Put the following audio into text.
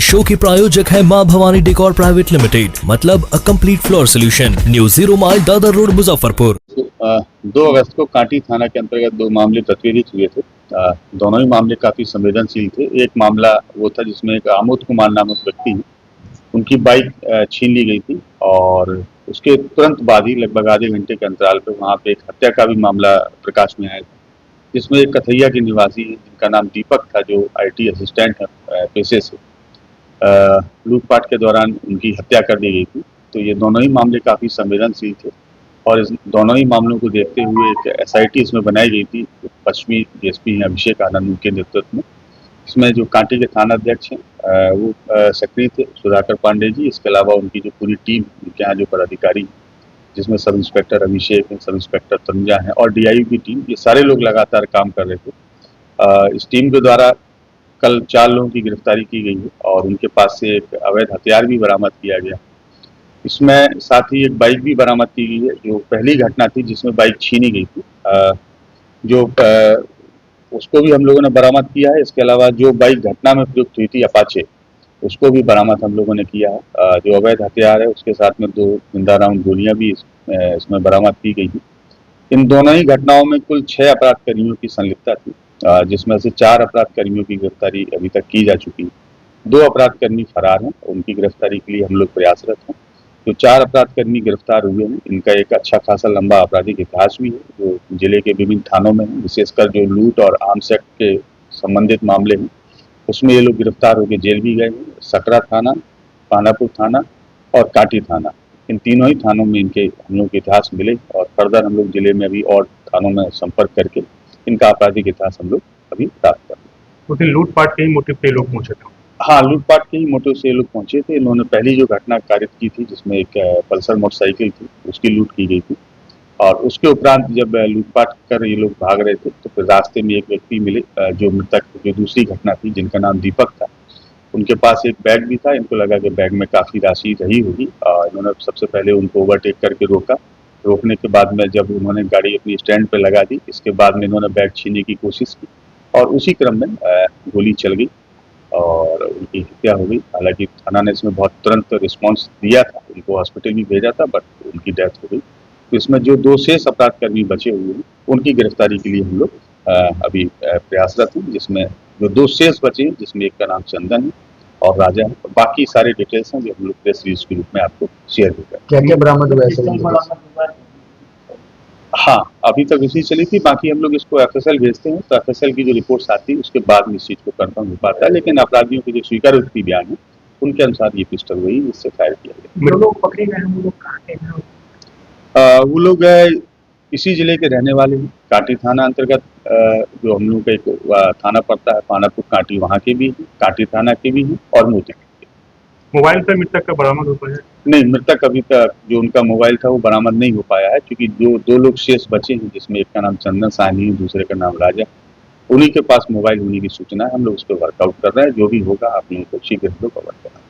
Show के प्रायोजक है मां भवानी डेकोर प्राइवेट लिमिटेड, मतलब a complete floor solution, new 0 mile Dadar road Muzaffarpur. 2 अगस्त को कांटी थाना के अंतर्गत 2 मामले तत्वीरित हुए थे। दोनों ही मामले काफी संवेदनशील थे। एक मामला वो था जिसमें एक आमोद कुमार नामक व्यक्ति है, उनकी बाइक छीन ली गई थी और उसके तुरंत बाद ही लगभग आधे घंटे के अंतराल पे वहाँ पे एक हत्या का भी मामला प्रकाश में आया था, जिसमें एक कथैया के निवासी है जिनका नाम दीपक था, जो IT असिस्टेंट है पेशे से। लूटपाट के दौरान उनकी हत्या कर दी गई थी। तो ये दोनों ही मामले काफ़ी संवेदनशील थे और इस दोनों ही मामलों को देखते हुए एक SIT इसमें बनाई गई थी, पश्चिमी DSP अभिषेक आनंद के नेतृत्व में। इसमें जो कांटी के थाना अध्यक्ष हैं वो सक्रिय थे, सुधाकर पांडे जी। इसके अलावा उनकी जो पूरी टीम, उनके यहाँ जो पदाधिकारी, जिसमें सब इंस्पेक्टर अभिषेक हैं, सब इंस्पेक्टर तनुजा हैं और DIU की टीम, ये सारे लोग लगातार काम कर रहे थे। इस टीम के द्वारा कल 4 लोगों की गिरफ्तारी की गई है और उनके पास से एक अवैध हथियार भी बरामद किया गया। इसमें साथ ही एक बाइक भी बरामद की गई है, जो पहली घटना थी जिसमें बाइक छीनी गई थी, जो उसको भी हम लोगों ने बरामद किया है। इसके अलावा जो बाइक घटना में प्रयुक्त हुई थी अपाचे, उसको भी बरामद हम लोगों ने किया है। जो अवैध हथियार है उसके साथ में 2 जिंदा राउंड गोलियां भी इसमें बरामद की गई थी। इन दोनों ही घटनाओं में कुल 6 अपराध कर्मियों की संलिप्तता थी, जिसमें से 4 अपराध कर्मियों की गिरफ्तारी अभी तक की जा चुकी है। 2 अपराध कर्मी फरार हैं, उनकी गिरफ्तारी के लिए हम लोग प्रयासरत हैं। जो 4 अपराध कर्मी गिरफ्तार हुए हैं, इनका एक अच्छा खासा लंबा आपराधिक इतिहास भी है, जो जिले के विभिन्न थानों में है। विशेषकर जो लूट और आर्म्स एक्ट के संबंधित मामले हैं, उसमें ये लोग गिरफ्तार होकर जेल भी गए हैं। सकरा थाना, पानापुर थाना और कांटी थाना, इन तीनों ही थानों में इनके हम लोग के इतिहास मिले और फर्दर हम लोग जिले में अभी और थानों में संपर्क करके इनका आपराधिक इतिहास हम लोग अभी प्राप्त कर रहे हैं। उस दिन लूटपाट के ही मोटिव पे लोग पहुंचे थे। हाँ, लूटपाट के ही मोटिव से ये लोग पहुंचे थे। इन्होंने पहली जो घटना कारित की थी, जिसमें एक पल्सर मोटरसाइकिल थी, उसकी लूट की गई थी और उसके उपरांत जब लूटपाट कर ये लोग भाग रहे थे तो फिर रास्ते में एक व्यक्ति मिले, जो मृतक, जो दूसरी घटना थी, जिनका नाम दीपक था। उनके पास एक बैग भी था, इनको लगा कि बैग में काफ़ी राशि रही होगी। इन्होंने सबसे पहले उनको ओवरटेक करके रोका। रोकने के बाद में जब उन्होंने गाड़ी अपनी स्टैंड पे लगा दी, इसके बाद में इन्होंने बैग छीनने की कोशिश की और उसी क्रम में गोली चल गई और उनकी हत्या हो गई। हालांकि थाना ने इसमें बहुत तुरंत रिस्पॉन्स दिया था, उनको हॉस्पिटल भी भेजा था, बट उनकी डेथ हो गई। तो इसमें जो 2 शेष अपराधकर्मी बचे हुए हैं, उनकी गिरफ्तारी के लिए हम लोग अभी प्रयासरत हैं, जिसमें जो 2 शेष बचे हैं, जिसमें एक का नाम चंदन है और राजा है। तो बाकी सारे डिटेल्स हैं जो हम लोग प्रेस रिलीज के रूप में आपको शेयर भी करें। क्या क्या बरामद हुआ है? हाँ, अभी तक उसी चली थी, बाकी हम लोग इसको FSL भेजते हैं, तो FSL की जो रिपोर्ट्स आती है उसके बाद में इस चीज़ को कंफर्म हो पाता है। लेकिन अपराधियों के जो स्वीकारोक्ति बयान है, उनके अनुसार ये पिस्टल वही जिससे फायर किया गया। जो लोग पकड़े गए हैं वो लोग कहाँ के हैं? वो लोग इसी जिले के रहने वाले हैं। कांटी थाना अंतर्गत जो हम लोग का एक थाना पड़ता है पानापुर कांटी, वहाँ के भी हैं, कांटी थाना के भी हैं और मोती। मोबाइल पर मृतक का बरामद हो पाया? नहीं, मृतक अभी तक जो उनका मोबाइल था वो बरामद नहीं हो पाया है, क्योंकि जो 2 लोग शेष बचे हैं, जिसमें एक का नाम चंदन साहनी है, दूसरे का नाम राजा, उन्हीं के पास मोबाइल होने की सूचना है। हम लोग उस पर वर्कआउट कर रहे हैं। जो भी होगा आप लोगों को शीघ्र हम लोग कवर कराएंगे।